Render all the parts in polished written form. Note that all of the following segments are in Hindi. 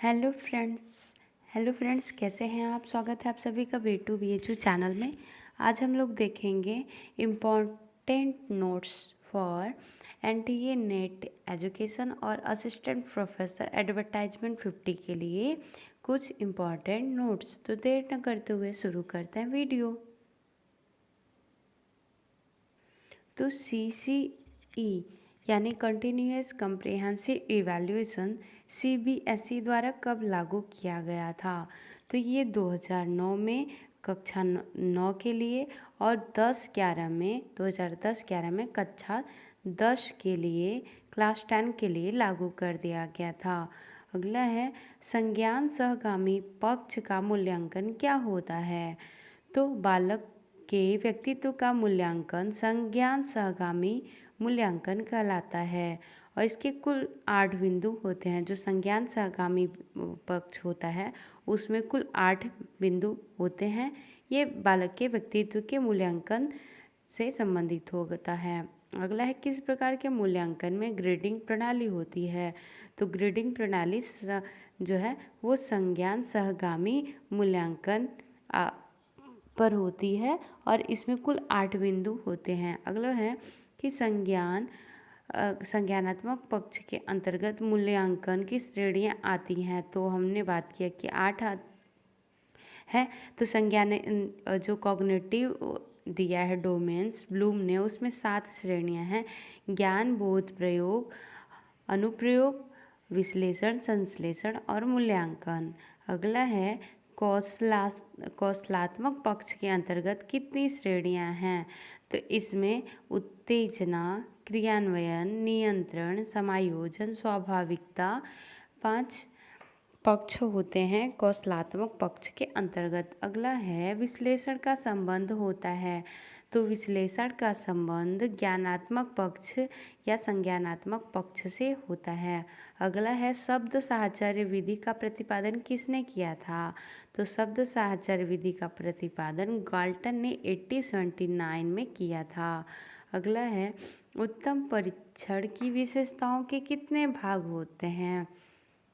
Hello friends. कैसे हैं आप? स्वागत है आप सभी का V2VHU चैनल में। आज हम लोग देखेंगे important notes for NTA net education और असिस्टेंट प्रोफेसर एडवर्टाइजमेंट 50 के लिए कुछ इम्पोर्टेंट नोट्स। तो देर न करते हुए शुरू करते हैं वीडियो। तो CCE यानी कंटिन्यूअस कम्प्रिहेंसिव इवैल्यूएशन CBSE द्वारा कब लागू किया गया था? तो ये 2009 में कक्षा 9 के लिए और 2010-11 में कक्षा 10 के लिए क्लास 10 के लिए लागू कर दिया गया था। अगला है संज्ञान सहगामी पक्ष का मूल्यांकन क्या होता है? तो बालक के व्यक्तित्व का मूल्यांकन संज्ञान सहगामी मूल्यांकन कहलाता है और इसके कुल 8 बिंदु होते हैं। जो संज्ञान सहगामी पक्ष होता है उसमें कुल 8 बिंदु होते हैं। ये बालक के व्यक्तित्व के मूल्यांकन से संबंधित होता है। अगला है किस प्रकार के मूल्यांकन में ग्रेडिंग प्रणाली होती है? तो ग्रेडिंग प्रणाली जो है वो संज्ञान सहगामी मूल्यांकन पर होती है और इसमें कुल 8 बिंदु होते हैं। अगला है कि संज्ञानात्मक पक्ष के अंतर्गत मूल्यांकन की श्रेणियाँ आती हैं। तो हमने बात किया कि 8 है। तो संज्ञान जो कॉग्निटिव दिया है डोमेन्स ब्लूम ने, उसमें 7 श्रेणियाँ हैं। ज्ञान, बोध, प्रयोग, अनुप्रयोग, विश्लेषण, संश्लेषण और मूल्यांकन। अगला है कौशलात्मक पक्ष के अंतर्गत कितनी श्रेणियां हैं? तो इसमें उत्तेजना, क्रियान्वयन, नियंत्रण, समायोजन, स्वाभाविकता 5 पक्ष होते हैं कौशलात्मक पक्ष के अंतर्गत। अगला है विश्लेषण का संबंध होता है। तो विश्लेषण का संबंध ज्ञानात्मक पक्ष या संज्ञानात्मक पक्ष से होता है। अगला है शब्द साहचर्य विधि का प्रतिपादन किसने किया था? तो शब्द साहचर्य विधि का प्रतिपादन गाल्टन ने 1879 में किया था। अगला है उत्तम परीक्षण की विशेषताओं के कितने भाग होते हैं?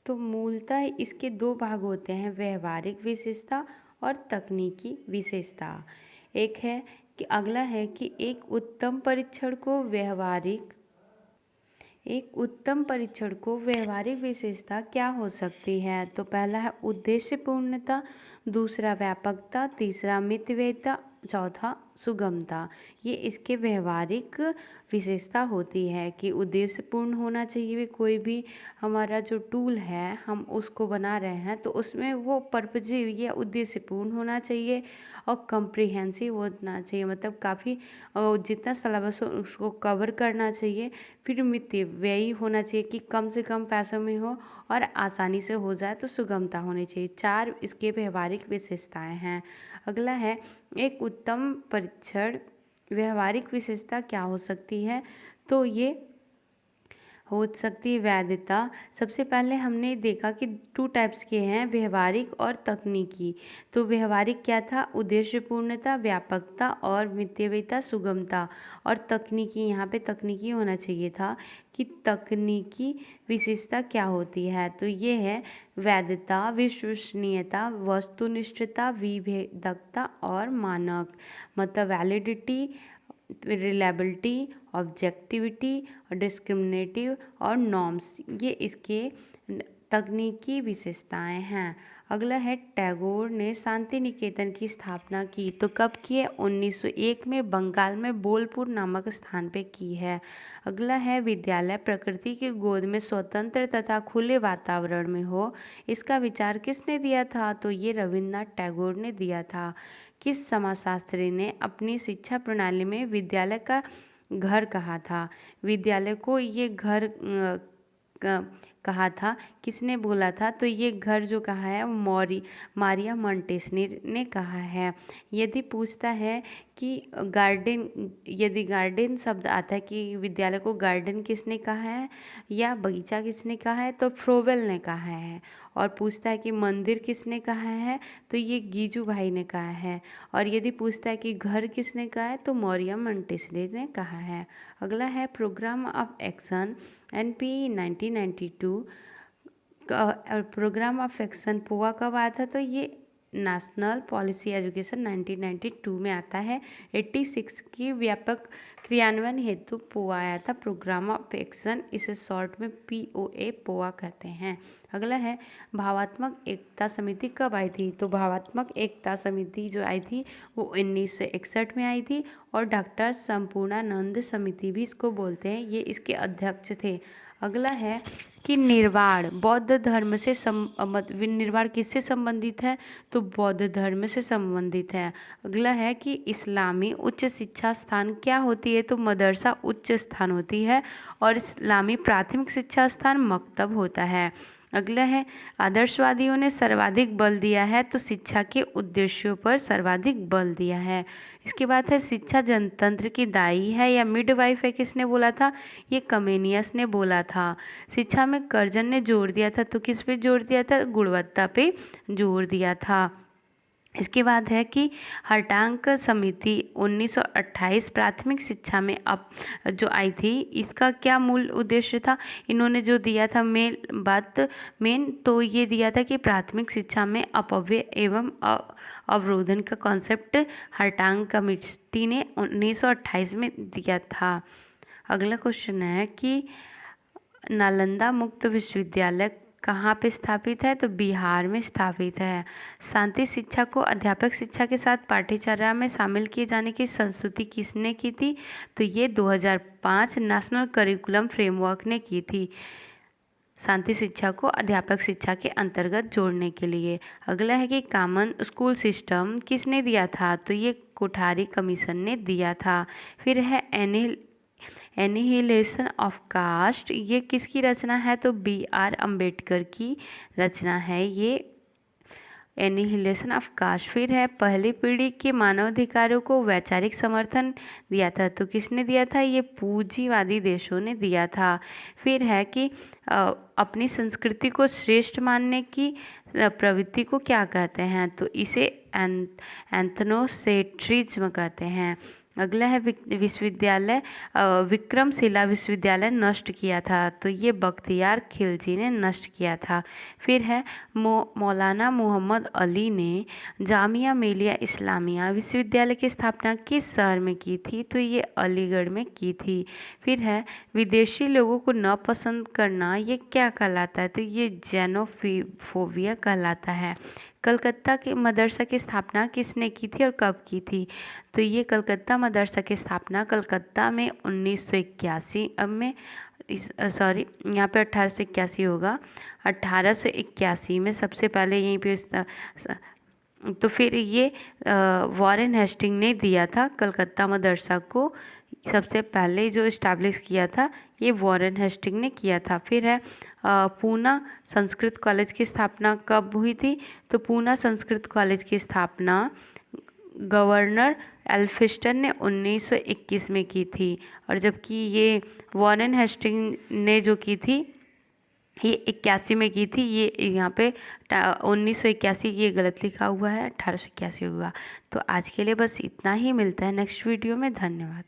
तो मूलतः इसके 2 भाग होते हैं, व्यवहारिक विशेषता और तकनीकी विशेषता। अगला है कि एक उत्तम परीक्षण को व्यवहारिक विशेषता क्या हो सकती है? तो पहला है उद्देश्यपूर्णता, दूसरा व्यापकता, तीसरा मितव्ययिता, चौथा सुगमता। ये इसके व्यवहारिक विशेषता होती है कि उद्देश्यपूर्ण होना चाहिए। कोई भी हमारा जो टूल है हम उसको बना रहे हैं तो उसमें वो पर्पजिव या उद्देश्यपूर्ण होना चाहिए और कम्प्रिहेंसिव होना चाहिए, मतलब काफ़ी जितना सिलेबस हो उसको कवर करना चाहिए। फिर मितव्ययी होना चाहिए कि कम से कम पैसों में हो और आसानी से हो जाए। तो सुगमता होनी चाहिए। 4 इसके व्यवहारिक विशेषताएं हैं। अगला है एक उत्तम परीक्षण व्यवहारिक विशेषता क्या हो सकती है? तो ये हो सकती है वैधता। सबसे पहले हमने देखा कि 2 टाइप्स के हैं, व्यवहारिक और तकनीकी। तो व्यवहारिक क्या था? उद्देश्यपूर्णता, व्यापकता और मितव्ययिता, सुगमता। और तकनीकी, यहाँ पे तकनीकी होना चाहिए था कि तकनीकी विशेषता क्या होती है? तो ये है वैधता, विश्वसनीयता, वस्तुनिष्ठता, विभेदकता और मानक, मतलब वैलिडिटी, रिलायबिलिटी, ऑब्जेक्टिविटी, डिस्क्रिमिनेटिव और नॉर्म्स, ये इसके तकनीकी विशेषताएं हैं। अगला है टैगोर ने शांति निकेतन की स्थापना की। तो कब की है? 1901 में बंगाल में बोलपुर नामक स्थान पे की है। अगला है विद्यालय प्रकृति की गोद में स्वतंत्र तथा खुले वातावरण में हो, इसका विचार किसने दिया था? तो ये रविन्द्रनाथ टैगोर ने दिया था। किस समाजशास्त्री ने अपनी शिक्षा प्रणाली में विद्यालय का घर कहा था? विद्यालय को ये घर कहा था, किसने बोला था? तो ये घर जो कहा है वो मारिया मोंटेसनी ने कहा है। यदि पूछता है कि यदि गार्डन शब्द आता है कि विद्यालय को गार्डन किसने कहा है या बगीचा किसने कहा है? तो फ्रोवेल ने कहा है। और पूछता है कि मंदिर किसने कहा है? तो ये गीजू भाई ने कहा है। और यदि पूछता है कि घर किसने कहा है? तो मारिया मोंटेसनी ने कहा है। अगला है programme of action NPE 1992 programme of action POA कब आया था? तो ये नेशनल पॉलिसी एजुकेशन 1992 में आता है। 86 की व्यापक क्रियान्वयन हेतु पोआ आया था, प्रोग्राम ऑफ एक्शन, इसे शॉर्ट में POA पोआ कहते हैं। अगला है भावात्मक एकता समिति कब आई थी? तो भावात्मक एकता समिति जो आई थी वो 1961 में आई थी, और डॉक्टर संपूर्णानंद समिति भी इसको बोलते हैं, ये इसके अध्यक्ष थे। अगला है कि निर्वाण बौद्ध धर्म से निर्वाण किससे संबंधित है? तो बौद्ध धर्म से संबंधित है। अगला है कि इस्लामी उच्च शिक्षा स्थान क्या होती है? तो मदरसा उच्च स्थान होती है, और इस्लामी प्राथमिक शिक्षा स्थान मकतब होता है। अगला है आदर्शवादियों ने सर्वाधिक बल दिया है, तो शिक्षा के उद्देश्यों पर सर्वाधिक बल दिया है। इसके बाद है शिक्षा जनतंत्र की दाई है या मिडवाइफ है, किसने बोला था? ये कमेनियस ने बोला था। शिक्षा में कर्जन ने जोर दिया था, तो किस पे जोर दिया था? गुणवत्ता पे जोर दिया था। इसके बाद है कि हर्टांक समिति 1928 प्राथमिक शिक्षा में अब जो आई थी, इसका क्या मूल उद्देश्य था? इन्होंने जो दिया था मेन तो ये दिया था कि प्राथमिक शिक्षा में अपव्यय एवं अवरोधन का कॉन्सेप्ट हर्टांग कमेटी ने 1928 में दिया था। अगला क्वेश्चन है कि नालंदा मुक्त विश्वविद्यालय कहाँ पे स्थापित है? तो बिहार में स्थापित है। शांति शिक्षा को अध्यापक शिक्षा के साथ पाठ्यचर्या में शामिल किए जाने की संस्तुति किसने की थी? तो ये 2005 नेशनल करिकुलम फ्रेमवर्क ने की थी, शांति शिक्षा को अध्यापक शिक्षा के अंतर्गत जोड़ने के लिए। अगला है कि कॉमन स्कूल सिस्टम किसने दिया था? तो ये कोठारी कमीशन ने दिया था। फिर है एनिहिलेशन ऑफ कास्ट, ये किसकी रचना है? तो BR अम्बेडकर की रचना है ये एनिहिलेशन ऑफ कास्ट। फिर है पहली पीढ़ी के मानवाधिकारों को वैचारिक समर्थन दिया था, तो किसने दिया था? ये पूंजीवादी देशों ने दिया था। फिर है कि अपनी संस्कृति को श्रेष्ठ मानने की प्रवृत्ति को क्या कहते हैं? तो इसे एंथनोसेंट्रिज्म कहते हैं। अगला है विश्वविद्यालय विक्रमशिला विश्वविद्यालय नष्ट किया था, तो ये बख्तियार खिलजी ने नष्ट किया था। फिर है मौलाना मोहम्मद अली ने जामिया मिलिया इस्लामिया विश्वविद्यालय की स्थापना किस शहर में की थी? तो ये अलीगढ़ में की थी। फिर है विदेशी लोगों को न पसंद करना, ये क्या कहलाता है? तो ये जेनोफोबिया कहलाता है। कलकत्ता के मदरसा की स्थापना किसने की थी और कब की थी? तो ये कलकत्ता मदरसा की स्थापना कलकत्ता में 1981 में यहाँ पे 1881 होगा, 1881 में सबसे पहले यहीं पे तो फिर ये वॉरेन हेस्टिंग ने दिया था कलकत्ता मदरसा को, सबसे पहले जो इस्टेब्लिश किया था ये वॉरेन हेस्टिंग ने किया था। फिर है पूना संस्कृत कॉलेज की स्थापना कब हुई थी? तो पूना संस्कृत कॉलेज की स्थापना गवर्नर एल्फिस्टन ने 1921 में की थी, और जबकि ये वॉरेन हेस्टिंग ने जो की थी ये 81 में की थी। ये यहाँ पे 1981 ये गलत लिखा हुआ है, 1881 हुआ। तो आज के लिए बस इतना ही, मिलता है नेक्स्ट वीडियो में। धन्यवाद।